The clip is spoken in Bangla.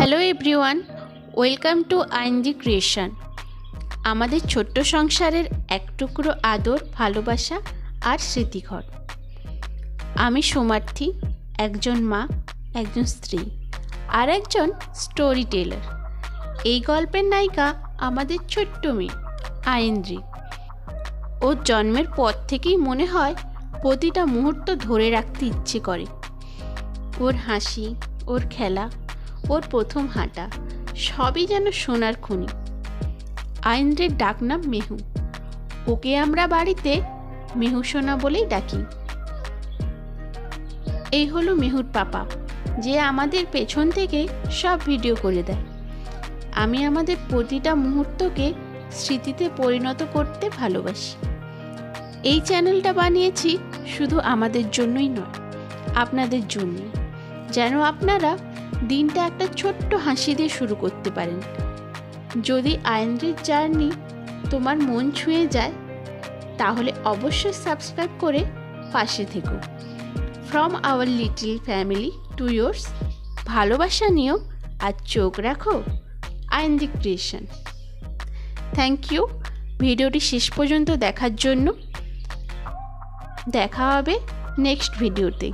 হ্যালো এভরিওয়ান, ওয়েলকাম টু আইনজি ক্রিয়েশন। আমাদের ছোট্ট সংসারের এক টুকরো আদর, ভালোবাসা আর স্মৃতিঘর। আমি সোমার্থী, একজন মা, একজন স্ত্রী আর একজন স্টোরি টেলার। এই গল্পের নায়িকা আমাদের ছোট্ট মেয়ে আইনজি। ওর জন্মের পর থেকেই মনে হয় প্রতিটা মুহূর্ত ধরে রাখতে ইচ্ছে করে। ওর হাসি, ওর খেলা, ওর প্রথম হাঁটা সবই যেন সোনার খনি। আইনজির ডাকনাম মেহু। ওকে আমরা বাড়িতে মেহু সোনা বলেই ডাকি। এই হলো মেহুর পাপা, যে আমাদের পেছন থেকে সব ভিডিও করে দেয়। আমি আমাদের প্রতিটা মুহূর্তকে স্মৃতিতে পরিণত করতে ভালোবাসি। এই চ্যানেলটা বানিয়েছি শুধু আমাদের জন্যই নয়, আপনাদের জন্য, যেন আপনারা দিনটা একটা ছোট্ট হাসি দিয়ে শুরু করতে পারেন। যদি আইনজির জার্নি তোমার মন ছুঁয়ে যায়, তাহলে অবশ্যই সাবস্ক্রাইব করে পাশে থেকো। From our little family to yours, ভালোবাসা নিও আর চোখ রাখো আইনজি ক্রিয়েশন। থ্যাংক ইউ ভিডিওটি শেষ পর্যন্ত দেখার জন্য। দেখা হবে নেক্সট ভিডিওতে।